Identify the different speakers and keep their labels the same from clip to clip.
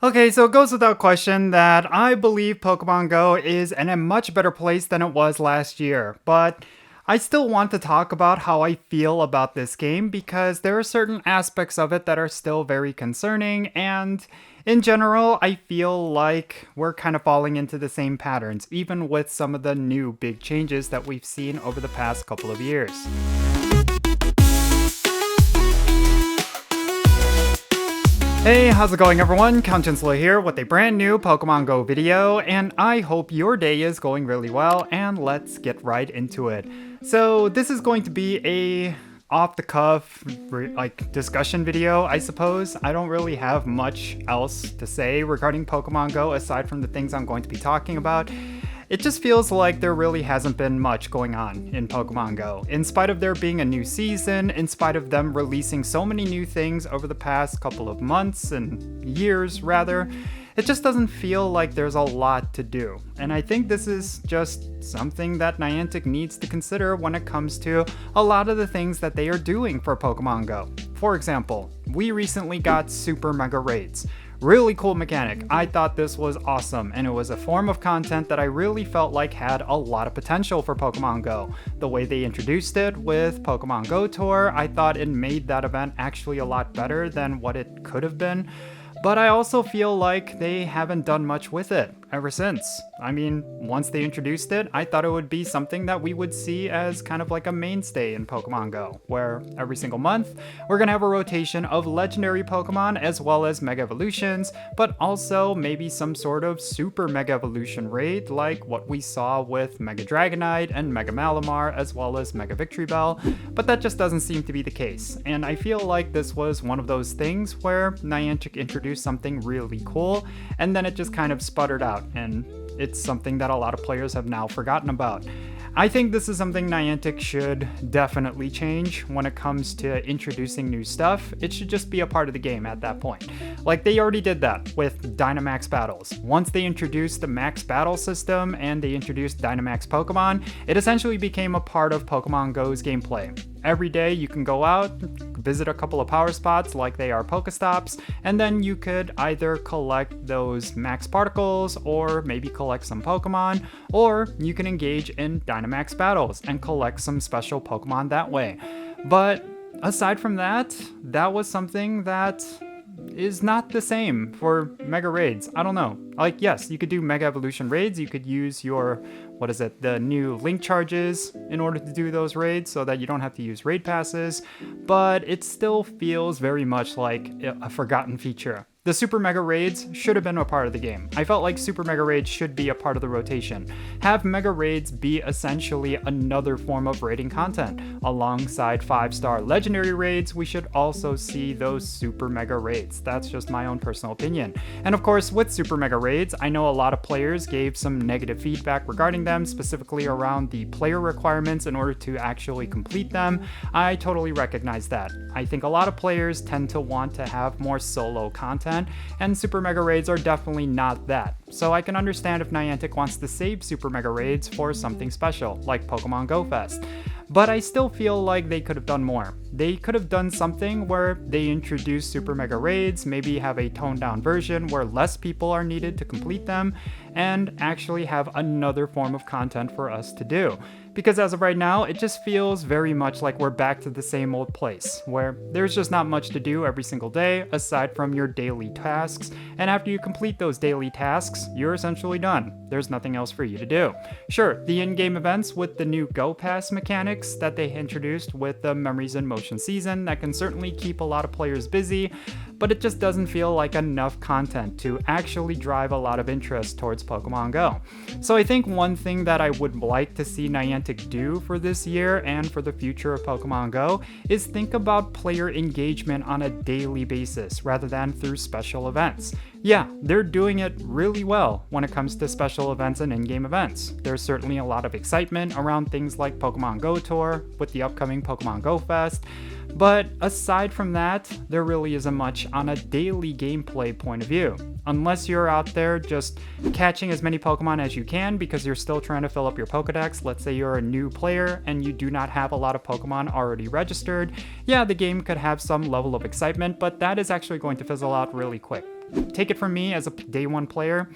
Speaker 1: Okay, so it goes without question that I believe Pokemon Go is in a much better place than it was last year, but I still want to talk about how I feel about this game because there are certain aspects of it that are still very concerning, and in general, I feel like we're kind of falling into the same patterns, even with some of the new big changes that we've seen over the past couple of years. Hey, how's it going everyone? Count Jinsula here with a brand new Pokemon Go video, and I hope your day is going really well, and let's get right into it. So this is going to be a off-the-cuff discussion video, I suppose. I don't really have much else to say regarding Pokemon Go aside from the things I'm going to be talking about. It just feels like there really hasn't been much going on in Pokemon Go. In spite of there being a new season, in spite of them releasing so many new things over the past couple of months and years rather, it just doesn't feel like there's a lot to do. And I think this is just something that Niantic needs to consider when it comes to a lot of the things that they are doing for Pokemon Go. For example, we recently got Super Mega Raids. Really cool mechanic. I thought this was awesome, and it was a form of content that I really felt like had a lot of potential for Pokemon Go. The way they introduced it with Pokemon Go Tour, I thought it made that event actually a lot better than what it could have been. But I also feel like they haven't done much with it ever since. I mean, once they introduced it, I thought it would be something that we would see as kind of like a mainstay in Pokemon Go, where every single month we're gonna have a rotation of legendary Pokemon as well as Mega Evolutions, but also maybe some sort of Super Mega Evolution raid like what we saw with Mega Dragonite and Mega Malamar as well as Mega Victreebel, but that just doesn't seem to be the case. And I feel like this was one of those things where Niantic introduced something really cool and then it just kind of sputtered out, and it's something that a lot of players have now forgotten about. I think this is something Niantic should definitely change when it comes to introducing new stuff. It should just be a part of the game at that point. Like they already did that with Dynamax battles. Once they introduced the max battle system and they introduced Dynamax Pokemon, it essentially became a part of Pokemon Go's gameplay. Every day you can go out, visit a couple of power spots like they are Pokestops, and then you could either collect those max particles or maybe collect some Pokemon, or you can engage in Dynamax battles and collect some special Pokemon that way. But aside from that, that was something that is not the same for Mega Raids. I don't know. Like, yes, you could do Mega Evolution raids. You could use your, the new link charges in order to do those raids so that you don't have to use raid passes, but it still feels very much like a forgotten feature. The Super Mega Raids should have been a part of the game. I felt like Super Mega Raids should be a part of the rotation. Have Mega Raids be essentially another form of raiding content. Alongside 5-star Legendary Raids, we should also see those Super Mega Raids. That's just my own personal opinion. And of course, with Super Mega Raids, I know a lot of players gave some negative feedback regarding them, specifically around the player requirements in order to actually complete them. I totally recognize that. I think a lot of players tend to want to have more solo content, and Super Mega Raids are definitely not that. So I can understand if Niantic wants to save Super Mega Raids for something special, like Pokemon Go Fest. But I still feel like they could have done more. They could have done something where they introduce Super Mega Raids, maybe have a toned down version where less people are needed to complete them, and actually have another form of content for us to do. Because as of right now, it just feels very much like we're back to the same old place, where there's just not much to do every single day aside from your daily tasks, and after you complete those daily tasks, you're essentially done. There's nothing else for you to do. Sure, the in-game events with the new Go Pass mechanics that they introduced with the Memories in Motion season, that can certainly keep a lot of players busy, but it just doesn't feel like enough content to actually drive a lot of interest towards Pokemon Go. So I think one thing that I would like to see Niantic do for this year and for the future of Pokemon Go is think about player engagement on a daily basis rather than through special events. Yeah, they're doing it really well when it comes to special events and in-game events. There's certainly a lot of excitement around things like Pokemon Go Tour with the upcoming Pokemon Go Fest, but aside from that, there really isn't much on a daily gameplay point of view. Unless you're out there just catching as many Pokemon as you can because you're still trying to fill up your Pokedex. Let's say you're a new player and you do not have a lot of Pokemon already registered. Yeah, the game could have some level of excitement, but that is actually going to fizzle out really quick. But take it from me as a day one player,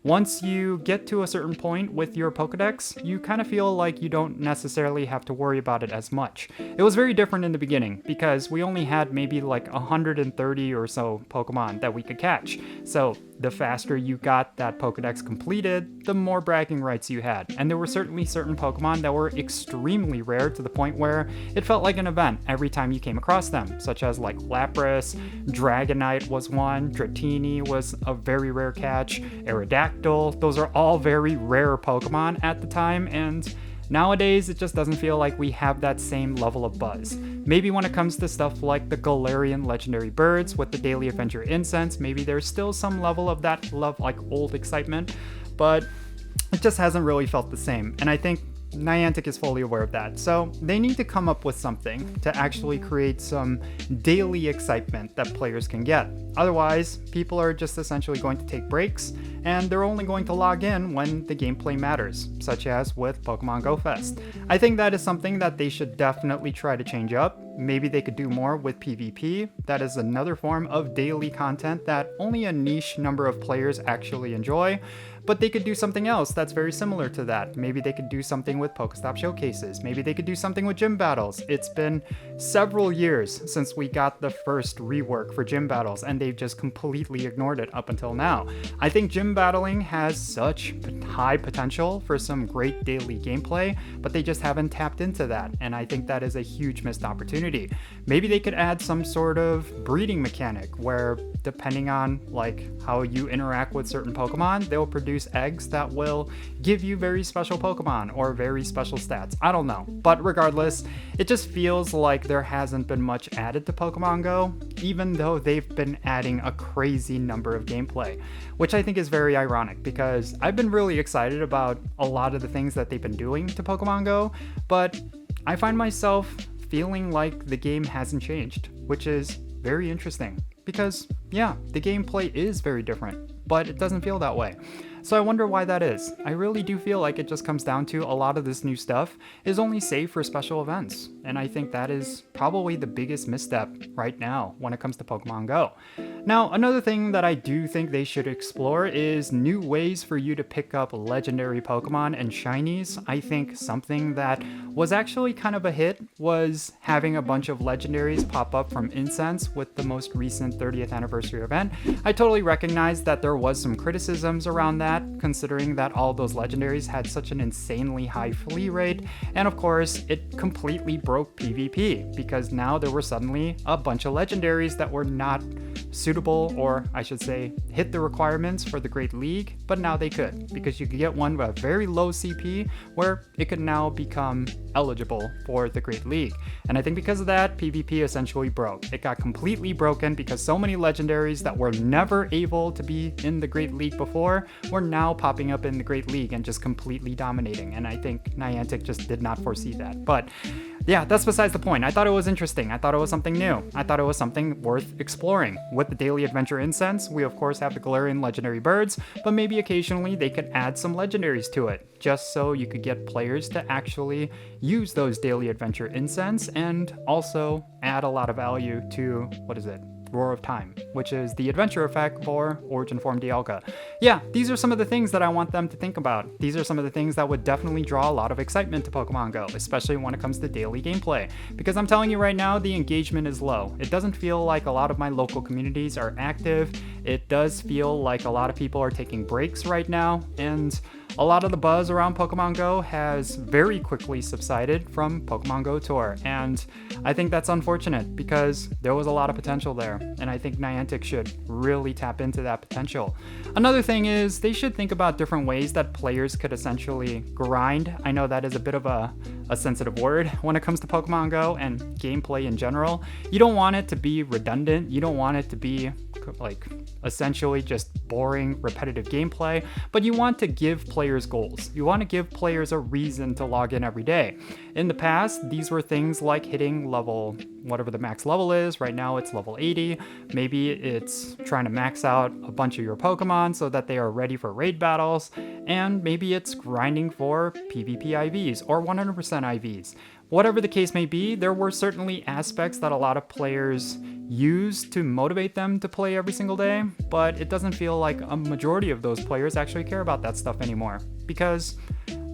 Speaker 1: once you get to a certain point with your Pokedex, you kind of feel like you don't necessarily have to worry about it as much. It was very different in the beginning because we only had maybe like 130 or so Pokemon that we could catch. So the faster you got that Pokedex completed, the more bragging rights you had. And there were certainly certain Pokemon that were extremely rare to the point where it felt like an event every time you came across them, such as like Lapras, Dragonite was one, Dratini was a very rare catch, Aerodactyl. Those are all very rare Pokemon at the time, and nowadays it just doesn't feel like we have that same level of buzz. Maybe when it comes to stuff like the Galarian legendary birds with the daily adventure incense, maybe there's still some level of that like old excitement, but it just hasn't really felt the same. And I think Niantic is fully aware of that, so they need to come up with something to actually create some daily excitement that players can get. Otherwise, people are just essentially going to take breaks, and they're only going to log in when the gameplay matters, such as with Pokemon Go Fest. I think that is something that they should definitely try to change up. Maybe they could do more with PvP. That is another form of daily content that only a niche number of players actually enjoy. But they could do something else that's very similar to that. Maybe they could do something with Pokestop showcases. Maybe they could do something with gym battles. It's been several years since we got the first rework for gym battles, and they've just completely ignored it up until now. I think gym battling has such high potential for some great daily gameplay, but they just haven't tapped into that, and I think that is a huge missed opportunity. Maybe they could add some sort of breeding mechanic where, depending on like how you interact with certain Pokemon, they'll produce eggs that will give you very special Pokemon or very special stats. I don't know. But regardless, it just feels like there hasn't been much added to Pokemon Go, even though they've been adding a crazy number of gameplay, which I think is very ironic because I've been really excited about a lot of the things that they've been doing to Pokemon Go, but I find myself feeling like the game hasn't changed, which is very interesting because, yeah, the gameplay is very different, but it doesn't feel that way. So I wonder why that is. I really do feel like it just comes down to a lot of this new stuff is only saved for special events. And I think that is probably the biggest misstep right now when it comes to Pokemon Go. Now, another thing that I do think they should explore is new ways for you to pick up legendary Pokemon and shinies. I think something that was actually kind of a hit was having a bunch of legendaries pop up from Incense with the most recent 30th anniversary event. I totally recognize that there was some criticisms around that, considering that all those legendaries had such an insanely high flee rate, and of course it completely broke PvP because now there were suddenly a bunch of legendaries that were not suitable, or I should say hit the requirements for the Great League, but now they could, because you could get one with a very low CP where it could now become eligible for the Great League. And I think because of that, PvP essentially broke. It got completely broken because so many legendaries that were never able to be in the Great League before were now popping up in the Great League and just completely dominating. And I think Niantic just did not foresee that. But yeah, that's besides the point. I thought it was interesting. I thought it was something new. I thought it was something worth exploring. With the Daily Adventure Incense, we of course have the Galarian legendary birds, but maybe occasionally they could add some legendaries to it, just so you could get players to actually use those Daily Adventure Incense and also add a lot of value to, what is it? Roar of Time, which is the adventure effect for Origin Form Dialga. Yeah, these are some of the things that I want them to think about. These are some of the things that would definitely draw a lot of excitement to Pokemon Go, especially when it comes to daily gameplay. Because I'm telling you right now, the engagement is low. It doesn't feel like a lot of my local communities are active. It does feel like a lot of people are taking breaks right now, and a lot of the buzz around Pokemon Go has very quickly subsided from Pokemon Go Tour, and I think that's unfortunate because there was a lot of potential there, and I think Niantic should really tap into that potential. Another thing is they should think about different ways that players could essentially grind. I know that is a bit of a sensitive word when it comes to Pokemon Go and gameplay in general. You don't want it to be redundant. You don't want it to be like essentially just boring, repetitive gameplay, but you want to give players goals. You want to give players a reason to log in every day. In the past, these were things like hitting level, whatever the max level is. Right now it's level 80. Maybe it's trying to max out a bunch of your Pokemon so that they are ready for raid battles, and maybe it's grinding for PvP IVs or 100% IVs. whatever the case may be, there were certainly aspects that a lot of players use to motivate them to play every single day, but it doesn't feel like a majority of those players actually care about that stuff anymore, because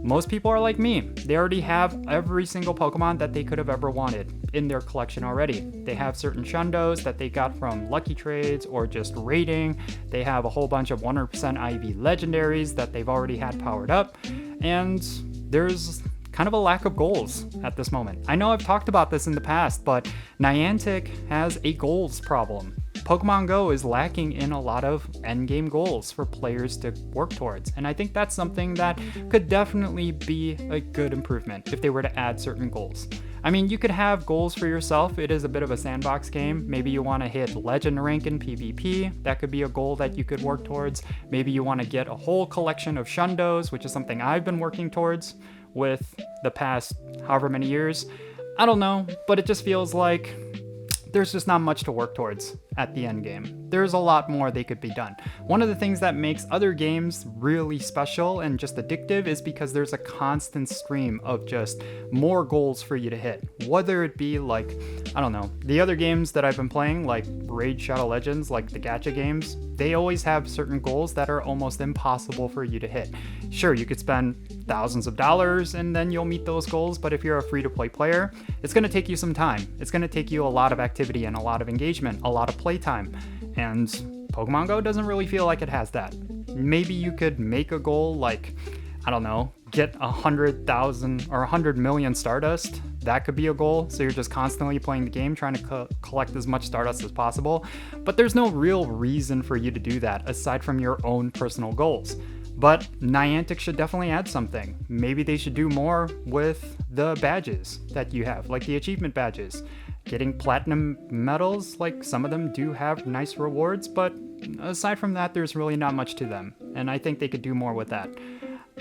Speaker 1: most people are like me. They already have every single Pokemon that they could have ever wanted in their collection already. They have certain Shundos that they got from lucky trades or just raiding. They have a whole bunch of 100% IV legendaries that they've already had powered up, and there's kind of a lack of goals at this moment. I know I've talked about this in the past, but Niantic has a goals problem. Pokemon Go is lacking in a lot of endgame goals for players to work towards, and I think that's something that could definitely be a good improvement if they were to add certain goals. I mean, you could have goals for yourself. It is a bit of a sandbox game. Maybe you want to hit legend rank in PvP. That could be a goal that you could work towards. Maybe you want to get a whole collection of Shundos, which is something I've been working towards with the past however many years. I don't know, but it just feels like there's just not much to work towards at the end game. There's a lot more they could be done. One of the things that makes other games really special and just addictive is because there's a constant stream of just more goals for you to hit. Whether it be like, I don't know, the other games that I've been playing, like Raid Shadow Legends, like the gacha games, they always have certain goals that are almost impossible for you to hit. Sure, you could spend thousands of dollars and then you'll meet those goals, but if you're a free-to-play player, it's going to take you some time. It's going to take you a lot of activity and a lot of engagement, a lot of playtime, and Pokemon Go doesn't really feel like it has that. Maybe you could make a goal like, I don't know, get 100,000 or 100 million Stardust. That could be a goal, so you're just constantly playing the game trying to collect as much Stardust as possible, but there's no real reason for you to do that aside from your own personal goals. But Niantic should definitely add something. Maybe they should do more with the badges that you have, like the achievement badges. Getting platinum medals, like some of them do have nice rewards, but aside from that, there's really not much to them, and I think they could do more with that.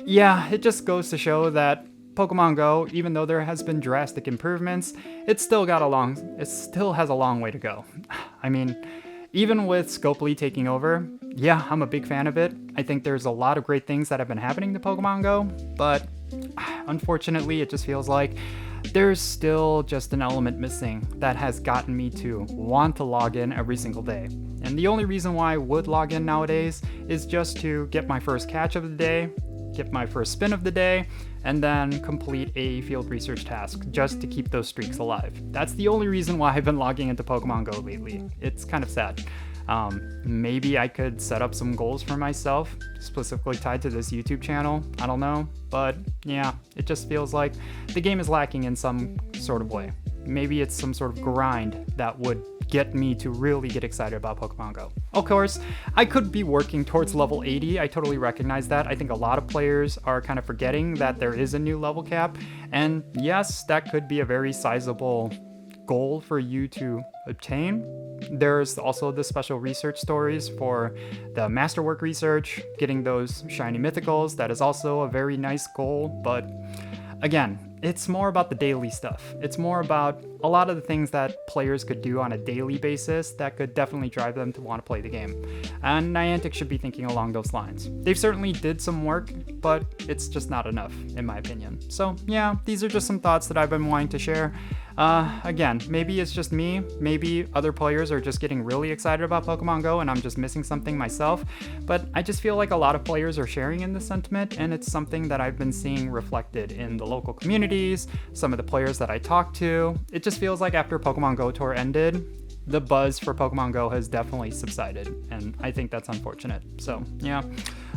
Speaker 1: Yeah, it just goes to show that Pokemon Go, even though there has been drastic improvements, it still has a long way to go. I mean, even with Scopely taking over, yeah, I'm a big fan of it. I think there's a lot of great things that have been happening to Pokemon Go, but unfortunately, it just feels like there's still just an element missing that has gotten me to want to log in every single day. And the only reason why I would log in nowadays is just to get my first catch of the day, get my first spin of the day, and then complete a field research task just to keep those streaks alive. That's the only reason why I've been logging into Pokemon Go lately. It's kind of sad. Maybe I could set up some goals for myself, specifically tied to this YouTube channel. I don't know, but yeah, it just feels like the game is lacking in some sort of way. Maybe it's some sort of grind that would get me to really get excited about Pokemon Go. Of course, I could be working towards level 80. I totally recognize that. I think a lot of players are kind of forgetting that there is a new level cap. And yes, that could be a very sizable goal for you to obtain. There's also the special research stories for the masterwork research, getting those shiny mythicals. That is also a very nice goal, but again, it's more about the daily stuff. It's more about a lot of the things that players could do on a daily basis that could definitely drive them to want to play the game. And Niantic should be thinking along those lines. They've certainly did some work, but it's just not enough, in my opinion. So yeah, these are just some thoughts that I've been wanting to share. Again, maybe it's just me, maybe other players are just getting really excited about Pokemon Go and I'm just missing something myself, but I just feel like a lot of players are sharing in this sentiment, and it's something that I've been seeing reflected in the local communities, some of the players that I talk to. It just feels like after Pokemon Go Tour ended, the buzz for Pokemon Go has definitely subsided, and I think that's unfortunate. So yeah,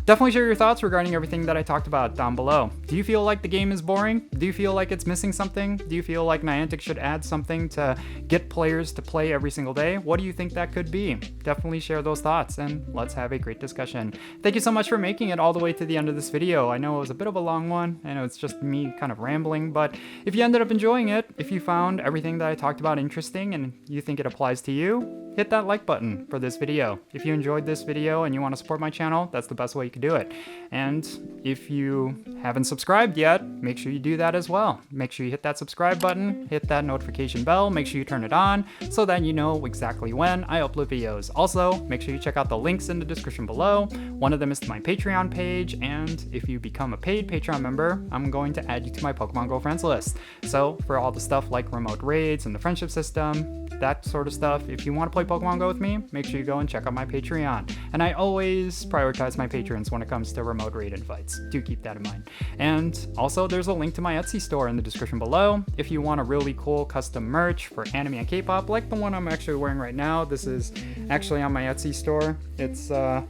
Speaker 1: definitely share your thoughts regarding everything that I talked about down below. Do you feel like the game is boring? Do you feel like it's missing something? Do you feel like Niantic should add something to get players to play every single day? What do you think that could be? Definitely share those thoughts and let's have a great discussion. Thank you so much for making it all the way to the end of this video. I know it was a bit of a long one. I know it's just me kind of rambling, but if you ended up enjoying it, if you found everything that I talked about interesting and you think it applies to you, hit that like button for this video. If you enjoyed this video and you want to support my channel, that's the best way you can could do it. And if you haven't subscribed yet, make sure you do that as well. Make sure you hit that subscribe button, hit that notification bell, make sure you turn it on so that you know exactly when I upload videos. Also, make sure you check out the links in the description below. One of them is to my Patreon page, and if you become a paid Patreon member, I'm going to add you to my Pokemon Go friends list. So for all the stuff like remote raids and the friendship system, that sort of stuff, if you want to play Pokemon Go with me, make sure you go and check out my Patreon. And I always prioritize my patrons when it comes to remote raid invites. Do keep that in mind. And also, there's a link to my Etsy store in the description below. If you want a really cool custom merch for anime and K-pop, like the one I'm actually wearing right now, this is actually on my Etsy store. It's a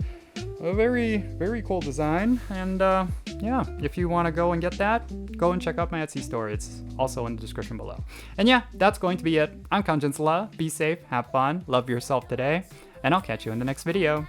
Speaker 1: very, very cool design. And yeah, if you want to go and get that, go and check out my Etsy store. It's also in the description below. And yeah, that's going to be it. I'm Jinsula. Be safe, have fun, love yourself today, and I'll catch you in the next video.